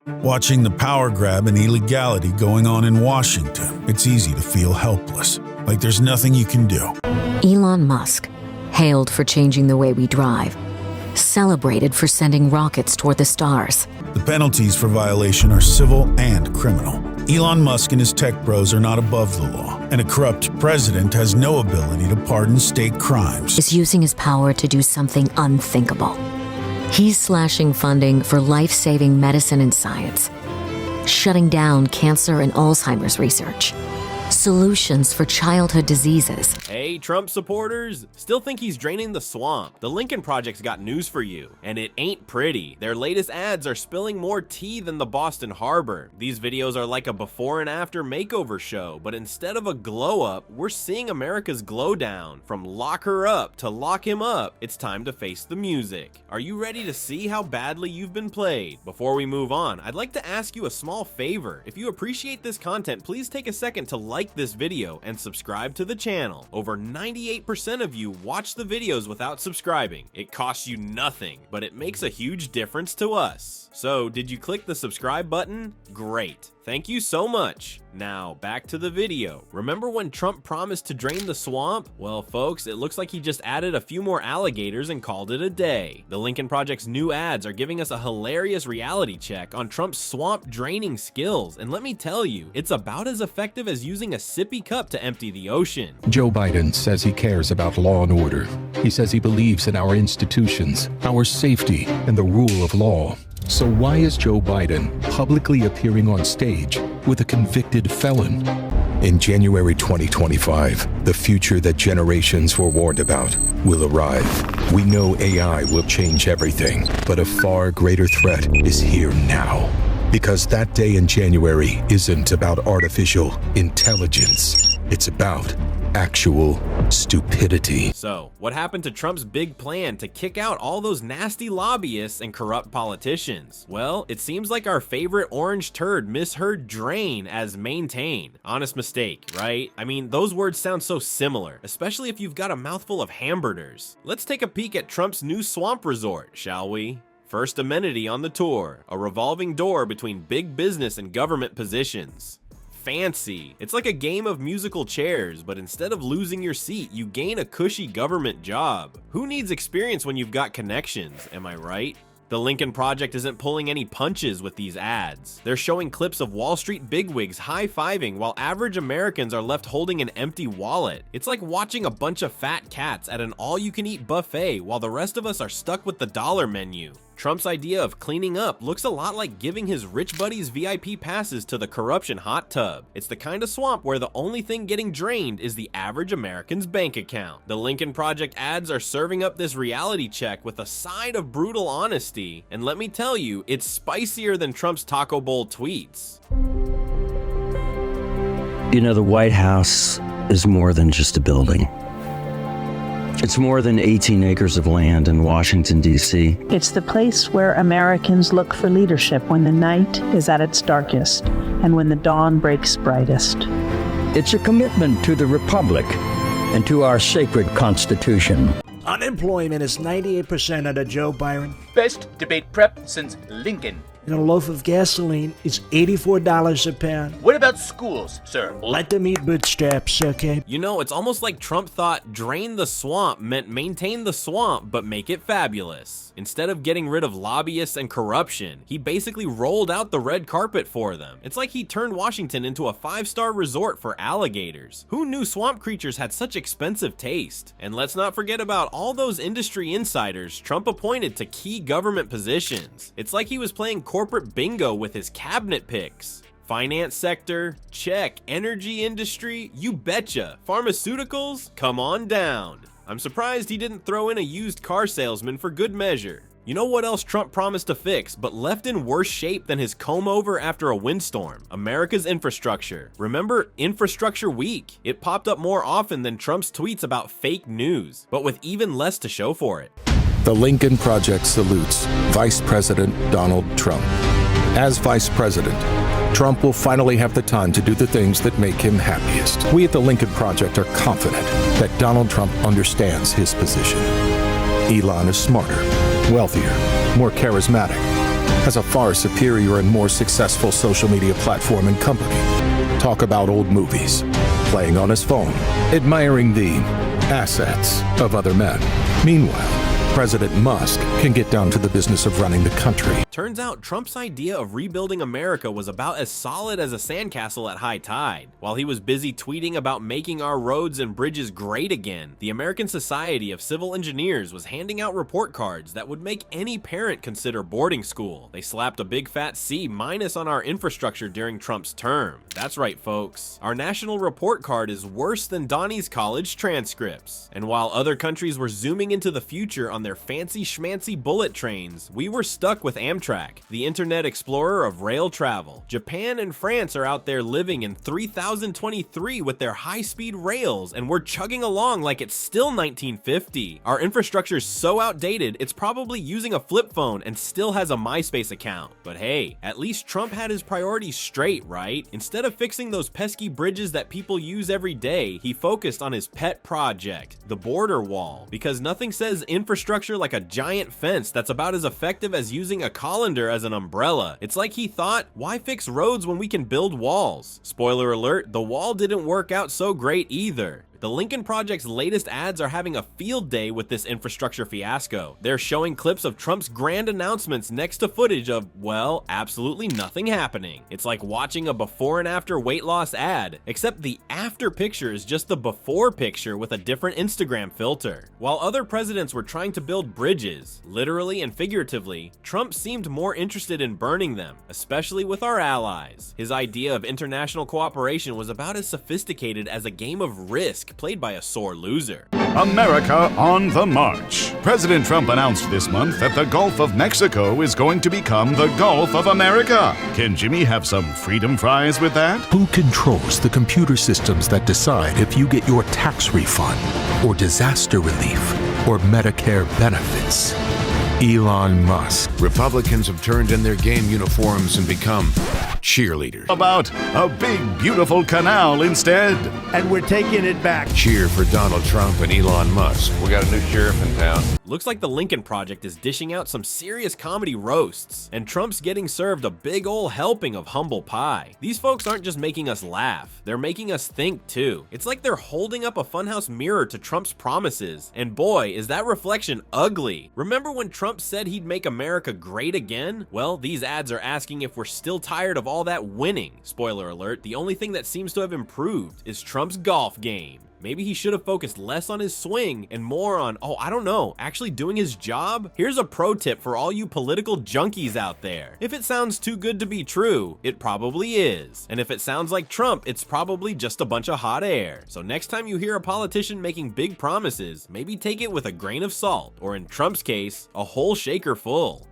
Watching the power grab and illegality going on in Washington, it's easy to feel helpless, like there's nothing you can do. Elon Musk, hailed for changing the way we drive, celebrated for sending rockets toward the stars. The penalties for violation are civil and criminal. Elon Musk and his tech bros are not above the law, and a corrupt president has no ability to pardon state crimes. Is using his power to do something unthinkable. He's slashing funding for life-saving medicine and science, shutting down cancer and Alzheimer's research, solutions for childhood diseases. Hey, Trump supporters! Still think he's draining the swamp? The Lincoln Project's got news for you, and it ain't pretty. Their latest ads are spilling more tea than the Boston Harbor. These videos are like a before and after makeover show, but instead of a glow up, we're seeing America's glow down. From lock her up to lock him up, it's time to face the music. Are you ready to see how badly you've been played? Before we move on, I'd like to ask you a small favor. If you appreciate this content, please take a second to like this video and subscribe to the channel. Over 98% of you watch the videos without subscribing. It costs you nothing, but it makes a huge difference to us. So, did you click the subscribe button? Great. Thank you so much. Now, back to the video. Remember when Trump promised to drain the swamp? Well, folks, it looks like he just added a few more alligators and called it a day. The Lincoln Project's new ads are giving us a hilarious reality check on Trump's swamp draining skills, and let me tell you, it's about as effective as using a sippy cup to empty the ocean. Joe Biden says he cares about law and order. He says he believes in our institutions, our safety, and the rule of law. So why is Joe Biden publicly appearing on stage with a convicted felon? In January 2025, the future that generations were warned about will arrive. We know AI will change everything, but a far greater threat is here now. Because that day in January isn't about artificial intelligence. It's about actual stupidity. So, what happened to Trump's big plan to kick out all those nasty lobbyists and corrupt politicians? Well, it seems like our favorite orange turd misheard drain as maintain. Honest mistake, right? I mean, those words sound so similar, especially if you've got a mouthful of hamburgers. Let's take a peek at Trump's new swamp resort, shall we? First amenity on the tour, a revolving door between big business and government positions. Fancy. It's like a game of musical chairs, but instead of losing your seat, you gain a cushy government job. Who needs experience when you've got connections, am I right? The Lincoln Project isn't pulling any punches with these ads. They're showing clips of Wall Street bigwigs high-fiving while average Americans are left holding an empty wallet. It's like watching a bunch of fat cats at an all-you-can-eat buffet while the rest of us are stuck with the dollar menu. Trump's idea of cleaning up looks a lot like giving his rich buddies VIP passes to the corruption hot tub. It's the kind of swamp where the only thing getting drained is the average American's bank account. The Lincoln Project ads are serving up this reality check with a side of brutal honesty, and let me tell you, it's spicier than Trump's Taco Bowl tweets. You know, the White House is more than just a building. It's more than 18 acres of land in Washington, D.C. It's the place where Americans look for leadership when the night is at its darkest and when the dawn breaks brightest. It's a commitment to the Republic and to our sacred Constitution. Unemployment is 98% under Joe Biden. Best debate prep since Lincoln. And a loaf of gasoline is $84 a pound. What about schools, sir? Let them eat bootstraps, okay? You know, it's almost like Trump thought drain the swamp meant maintain the swamp, but make it fabulous. Instead of getting rid of lobbyists and corruption, he basically rolled out the red carpet for them. It's like he turned Washington into a 5-star resort for alligators. Who knew swamp creatures had such expensive taste? And let's not forget about all those industry insiders Trump appointed to key government positions. It's like he was playing corporate bingo with his cabinet picks. Finance sector, check. Energy industry, you betcha. Pharmaceuticals, come on down. I'm surprised he didn't throw in a used car salesman for good measure. You know what else Trump promised to fix, but left in worse shape than his comb over after a windstorm? America's infrastructure. Remember Infrastructure Week? It popped up more often than Trump's tweets about fake news, but with even less to show for it. The Lincoln Project salutes Vice President Donald Trump. As Vice President, Trump will finally have the time to do the things that make him happiest. We at the Lincoln Project are confident that Donald Trump understands his position. Elon is smarter, wealthier, more charismatic, has a far superior and more successful social media platform and company. Talk about old movies, playing on his phone, admiring the assets of other men. Meanwhile, President Musk can get down to the business of running the country. Turns out Trump's idea of rebuilding America was about as solid as a sandcastle at high tide. While he was busy tweeting about making our roads and bridges great again, the American Society of Civil Engineers was handing out report cards that would make any parent consider boarding school. They slapped a big fat C- on our infrastructure during Trump's term. That's right, folks. Our national report card is worse than Donnie's college transcripts. And while other countries were zooming into the future on their fancy schmancy bullet trains, we were stuck with Amtrak, the Internet Explorer of rail travel. Japan and France are out there living in 3023 with their high-speed rails, and we're chugging along like it's still 1950. Our infrastructure's so outdated, it's probably using a flip phone and still has a MySpace account. But hey, at least Trump had his priorities straight, right? Instead of fixing those pesky bridges that people use every day, he focused on his pet project, the border wall, because nothing says infrastructure like a giant fence that's about as effective as using a colander as an umbrella. It's like he thought, why fix roads when we can build walls? Spoiler alert, the wall didn't work out so great either. The Lincoln Project's latest ads are having a field day with this infrastructure fiasco. They're showing clips of Trump's grand announcements next to footage of, well, absolutely nothing happening. It's like watching a before and after weight loss ad, except the after picture is just the before picture with a different Instagram filter. While other presidents were trying to build bridges, literally and figuratively, Trump seemed more interested in burning them, especially with our allies. His idea of international cooperation was about as sophisticated as a game of Risk played by a sore loser. America on the march. President Trump announced this month that the Gulf of Mexico is going to become the Gulf of America. Can Jimmy have some freedom fries with that? Who controls the computer systems that decide if you get your tax refund, or disaster relief, or Medicare benefits? Elon Musk. Republicans have turned in their game uniforms and become cheerleaders. About a big, beautiful canal instead. And we're taking it back. Cheer for Donald Trump and Elon Musk. We got a new sheriff in town. Looks like the Lincoln Project is dishing out some serious comedy roasts, and Trump's getting served a big ol' helping of humble pie. These folks aren't just making us laugh, they're making us think too. It's like they're holding up a funhouse mirror to Trump's promises, and boy, is that reflection ugly. Remember when Trump said he'd make America great again? Well, these ads are asking if we're still tired of all that winning. Spoiler alert, the only thing that seems to have improved is Trump's golf game. Maybe he should have focused less on his swing and more on, oh, I don't know, actually doing his job? Here's a pro tip for all you political junkies out there. If it sounds too good to be true, it probably is. And if it sounds like Trump, it's probably just a bunch of hot air. So next time you hear a politician making big promises, maybe take it with a grain of salt, or in Trump's case, a whole shaker full.